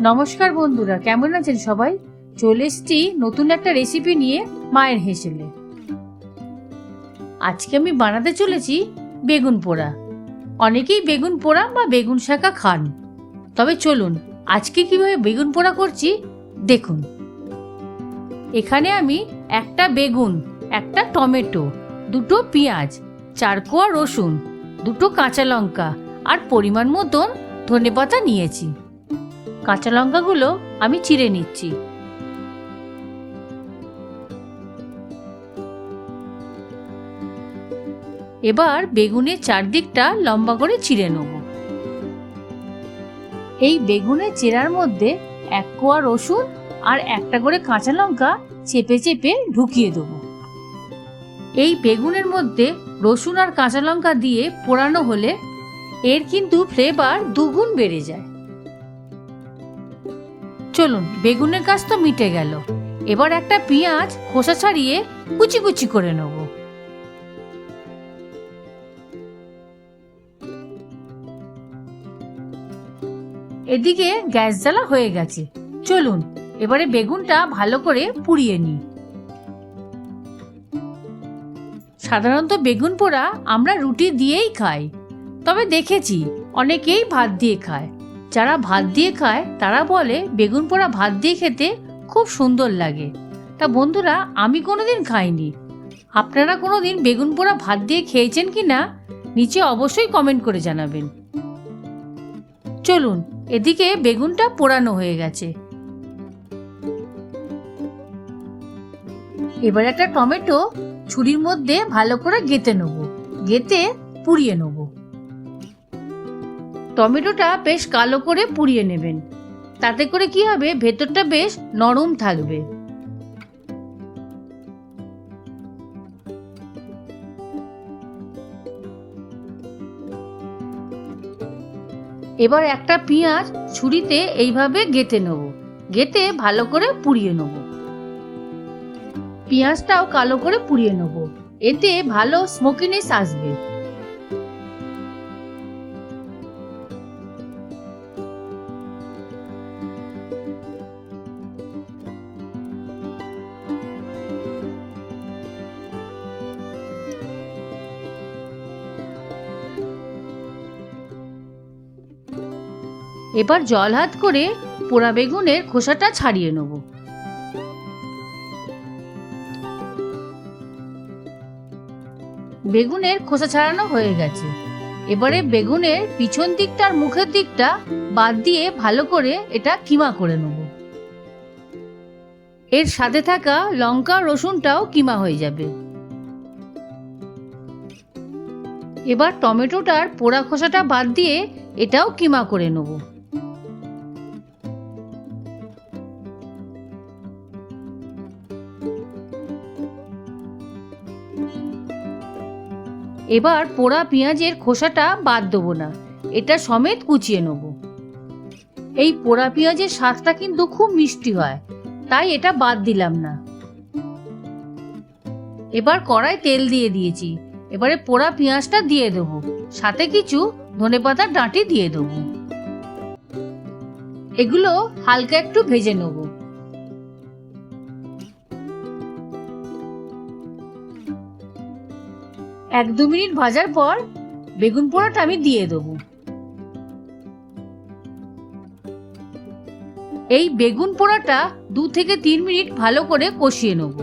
নমস্কার বন্ধুরা, কেমন আছেন সবাই? চলে এসেছি নতুন একটা রেসিপি নিয়ে, মায়ের হেসেলে। আজকে আমি বানাতে চলেছি বেগুন পোড়া। অনেকেই বেগুন পোড়া বা বেগুন শাঁকা খান, তবে চলুন আজকে কিভাবে বেগুন পোড়া করছি দেখুন। এখানে আমি একটা বেগুন, একটা টমেটো, দুটো পেঁয়াজ, 4 কোয়া রসুন, দুটো কাঁচা লঙ্কা আর পরিমাণ মতন ধনেপাতা নিয়েছি। কাঁচা লঙ্কাগুলো আমি চিড়ে নিচ্ছি। এবার বেগুনের চারদিকটা লম্বা করে চিড়ে নেব। এই বেগুনের চিড়ার মধ্যে 1 কোয়া রসুন আর একটা করে কাঁচা লঙ্কা চেপে চেপে ঢুকিয়ে দেব। এই বেগুনের মধ্যে রসুন আর কাঁচা লঙ্কা দিয়ে পোড়ানো হলে এর কিন্তু ফ্লেভার দুগুণ বেড়ে যায়। চলুন, বেগুনের কাজ তো মিটে গেল। এবার একটা পেঁয়াজ খোসা ছাড়িয়ে কুচি কুচি করে নেব। এদিকে গ্যাস জ্বালা হয়ে গেছে। চলুন এবারে বেগুনটা ভালো করে পুড়িয়ে নিই। সাধারণত বেগুন পোড়া আমরা রুটি দিয়েই খাই, তবে দেখেছি অনেকেই ভাত দিয়ে খায়। যারা ভাত দিয়ে খায় তারা বলে বেগুন পোড়া ভাত দিয়ে খেতে খুব সুন্দর লাগে। তা বন্ধুরা, আমি কোনোদিন খাইনি। আপনারা কোনোদিন বেগুন পোড়া ভাত দিয়ে খেয়েছেন কি না নিচে অবশ্যই কমেন্ট করে জানাবেন। চলুন, এদিকে বেগুনটা পোড়ানো হয়ে গেছে। এবার একটা টমেটো ছুরির মধ্যে ভালো করে গেঁথে নেব, গেঁথে পুড়িয়ে নেব। টমেটোটা বেশ কালো করে পুড়িয়ে নেবেন, তাতে করে কি হবে, ভেতরটা বেশ নরম থাকবে। এবার একটা পেঁয়াজ ছুরিতে এইভাবে গেঁথে নেব, গেঁথে ভালো করে পুড়িয়ে নেব। পেঁয়াজটাও কালো করে পুড়িয়ে নেব, এতে ভালো স্মোকিনেস আসবে। এবার জল হাত করে পোড়া বেগুনের খোসাটা ছাড়িয়ে নেব। বেগুনের খোসা ছাড়ানো হয়ে গেছে। এবারে বেগুনের পিছন দিকটা আর মুখের দিকটা বাদ দিয়ে ভালো করে এটা কিমা করে নেব। এর সাথে থাকা লঙ্কা রসুনটাও কিমা হয়ে যাবে। এবার টমেটোটার পোড়া খোসাটা বাদ দিয়ে এটাও কিমা করে নেব। এবার পোড়া পেঁয়াজের খোসাটা বাদ দেবো না, এটা সমেত কুচিয়ে নেব। এই পোড়া পেঁয়াজের স্বাদটা কিন্তু খুব মিষ্টি হয়, তাই এটা বাদ দিলাম না। এবার কড়াই তেল দিয়ে দিয়েছি, এবারে পোড়া পেঁয়াজটা দিয়ে দেবো, সাথে কিছু ধনেপাতার ডাঁটি দিয়ে দেবো। এগুলো হালকা একটু ভেজে নেব। এক দু মিনিট ভাজার পর বেগুন পোড়াটা আমি দিয়ে দেবো। এই বেগুন পোড়াটা 2 থেকে 3 মিনিট ভালো করে কষিয়ে নেব।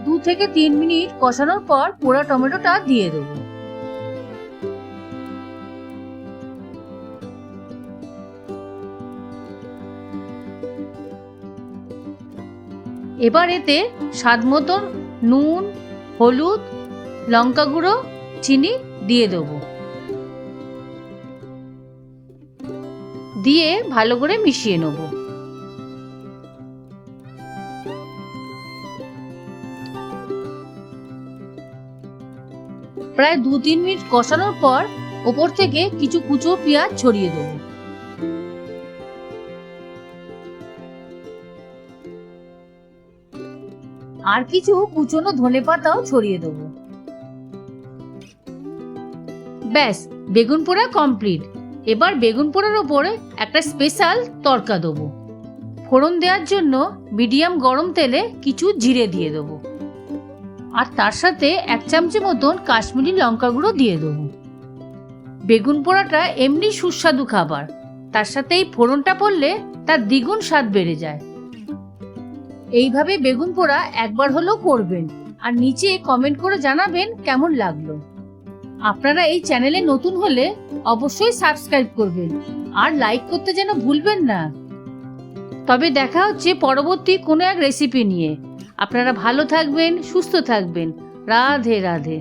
দু থেকে 3 মিনিট কষানোর পর পোড়া টমেটোটা দিয়ে দেবো। এবার এতে স্বাদ মতন নুন, হলুদ, লঙ্কা গুঁড়ো, চিনি দিয়ে দেবো। দিয়ে ভালো করে মিশিয়ে নেব। প্রায় 2-3 মিনিট কষানোর পর ওপর থেকে কিছু কুচো পেঁয়াজ ছড়িয়ে দেবো। আর কিছু কুচনো ধনেপাতাও ছড়িয়ে দেবো। ব্যাস, বেগুন পোড়া কমপ্লিট। এবার বেগুন পোড়ার ওপরে একটা স্পেশাল তড়কা দেবো। ফোড়ন দেওয়ার জন্য মিডিয়াম গরম তেলে কিছু জিরে দিয়ে দেবো, আর তার সাথে 1 চামচের মতন কাশ্মীরি লঙ্কা গুঁড়ো দিয়ে দেবো। বেগুন পোড়াটা এমনি সুস্বাদু খাবার, তার সাথে এই ফোড়নটা পড়লে তার দ্বিগুণ স্বাদ বেড়ে যায়। এইভাবে বেগুন পোড়া একবার হলেও করবেন, আর নিচে কমেন্ট করে জানাবেন কেমন লাগলো। আপনারা এই চ্যানেলে নতুন হলে অবশ্যই সাবস্ক্রাইব করবেন, আর লাইক করতে যেন ভুলবেন না। তবে দেখা হচ্ছে পরবর্তী কোনো এক রেসিপি নিয়ে। আপনারা ভালো থাকবেন, সুস্থ থাকবেন। রাধে রাধে।